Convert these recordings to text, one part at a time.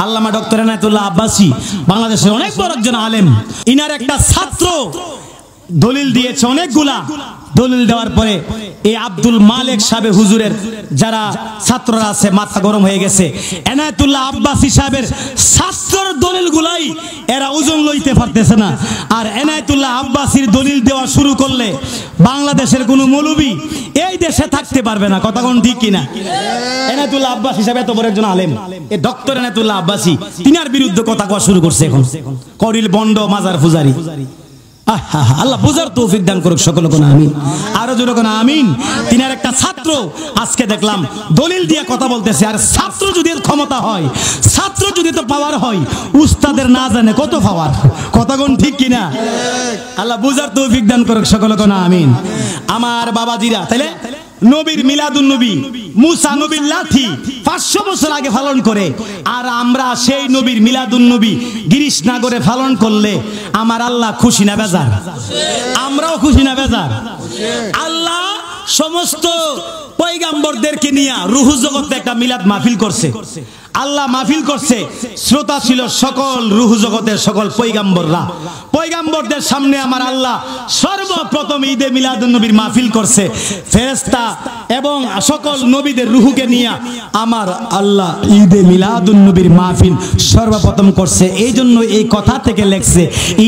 আল্লামা doctor Enayetullah Abbasi বাংলাদেশের অনেক বড় একজন আলেম। ইনার একটা ছাত্র দলিল দিয়েছে অনেকগুলা। দলিল দেওয়ার পরে এই আব্দুল মালিক সাহেব হুজুরের যারা ছাত্ররা আছে মাথা গরম হয়ে গেছে। এনায়েতুল্লাহ আব্বাসী সাহেবের ছাত্রের দলিলগুলাই এরা ওজন লইতে পারতেছে না। আর এনায়েতুল্লাহ আব্বাসীর দলিল দেওয়া শুরু করলে বাংলাদেশের কোনো মৌলবি এই দেশে থাকতে পারবে না। কথা কোন ঠিক কিনা? এনায়েতুল্লাহ আব্বাসী সাহেব এত বড় একজন আলেম, এই ডক্টর এনায়েতুল্লাহ আব্বাসী তিনার বিরুদ্ধে কথা কওয়া শুরু করছে এখন। করিল বন্ড মাজার পূজারি। আল্লাহ বুঝার তৌফিক দান করুক সকলকে আমিন। আরো জোরে কোন আমিন। তিনার একটা ছাত্র আজকে দেখলাম দলিল দিয়ে কথা বলতেছে। আর ছাত্র যদি ক্ষমতা হয়, ছাত্র যদি তো পাওয়ার হয়, উস্তাদের না জানে কত পাওয়ার। কথা কোন ঠিক কিনা? আল্লাহ বুঝার তৌফিক দান করুক সকলকে আমিন। আমার বাবাজিরা, তাইলে নবীর মিলাদুন নবী মুসা নবীর লাঠি 500 বছর আগে পালন করে, আর আমরা সেই নবীর মিলাদুন নবী গিরিশনগরে পালন করলে আমার আল্লাহ খুশি না বেজার? আমরাও খুশি না বেজার? আল্লাহ সমস্ত পয়গাম্বরদেরকে নিয়ে রূহ জগতে একটা মিলাদ মাহফিল করছে। আল্লাহ মাহফিল করছে, শ্রোতা ছিল সকল রূহ জগতের সকল পয়গাম্বররা। পয়গাম্বরদের সামনে আমার আল্লাহ সর্বপ্রথম ঈদে মিলাদুন নবীর মাহফিল করছে। ফেরেশতা এবং সকল নবীদের রূহকে নিয়ে আমার আল্লাহ ঈদে মিলাদুন নবীর মাহফিল সর্বপ্রথম করছে। এই জন্য এই কথা থেকে লেখছে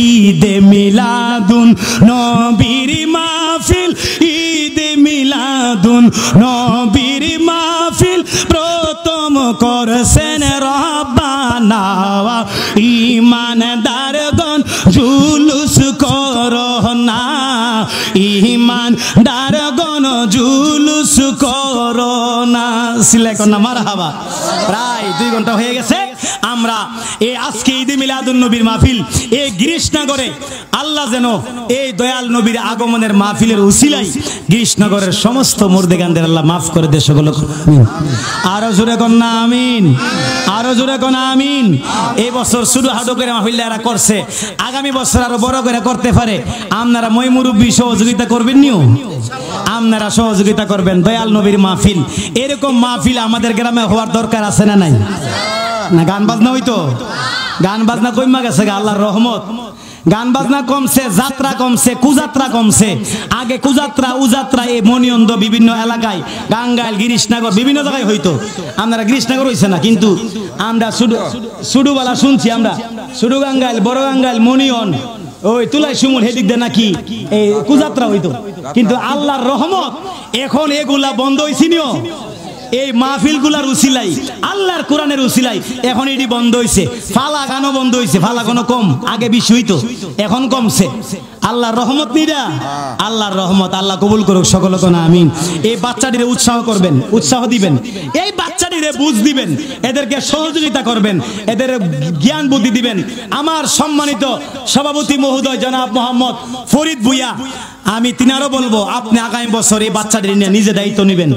ঈদে মিলাদুন নবীর মাহফিল, ঈদে মিলাদুন নবীর মাহফিল প্রথম করছেন রব্বানা। ঈমানদারগণ জুলুস করো না, ঈমানদারগণ জুলুস করো না। সিলেকন না মারহাবা। প্রায় 2 ঘন্টা হয়ে গেছে। আমরা এই আজকে ঈদে মিলাদুন নবীর মাহফিল এই গিরিশনগরে আল্লাহ যেন এই দয়াল নবীর আগমনের মাহফিলের উসিলায় গিরিশনগরের সমস্ত মুর্দেগানদের আল্লাহ মাফ করে দে সকল। আরো জোরে কোন না আমিন, আরো জোরে কোন আমিন। এই বছর শুধু হাডো করে মাহফিল এরা করছে, আগামী বছর আরো বড় করে করতে পারে। আপনারা মই মুরব্বী সহযোগিতা করবেন নিও, আপনারা সহযোগিতা করবেন। দয়াল নবীর মাহফিল এরকম মাহফিল আমাদের গ্রামে হওয়ার দরকার আছে না নাই? না গান বাজনা হইতো, গান বাজনা কইমা গেছে আল্লাহর রহমত। গান বাজনা কমছে, যাত্রা কমছে, কুযাত্রা কমছে। আগে কুযাত্রা উযাত্রা এই মনিয়ন্দ বিভিন্ন এলাকায় গাঙ্গাইল গিরিশনগর বিভিন্ন জায়গায় হইতো। আপনারা গিরিশনগর হইছে না, কিন্তু আমরা সুডুবালা শুনছি। আমরা সুডু গাঙ্গাইল, বড় গাঙ্গাইল, মনিয়ন, ওই তুলাই সুমুল হেদিক দে নাকি এই কুযাত্রা হইতো। কিন্তু আল্লাহর রহমত এখন এগুলা বন্ধ হইছে নিও। এই মাহফিল গুলার উসিলাই, আল্লাহর কোরআনের উসিলাই এখন এটি বন্ধ হইছে। ফালা গানও বন্ধ হইছে। ফালা গানও কম, আগে বেশি হইতো, এখন কমছে। আল্লাহর রহমত নিরা, আল্লাহর রহমত। আল্লাহ কবুল করুক সকলকে আমিন। এই বাচ্চাটিরে উৎসাহ করবেন, উৎসাহ দিবেন, এই বাচ্চাটিরে বুঝ দিবেন, এদেরকে সহযোগিতা করবেন, এদের জ্ঞান বুদ্ধি দিবেন। আমার সম্মানিত সভাপতি মহোদয় জনাব মোহাম্মদ ফরিদ ভুইয়া, আমি তিনারও বলবো আপনি আগামী বছর এই বাচ্চাটির নিয়ে নিজে দায়িত্ব নেবেন।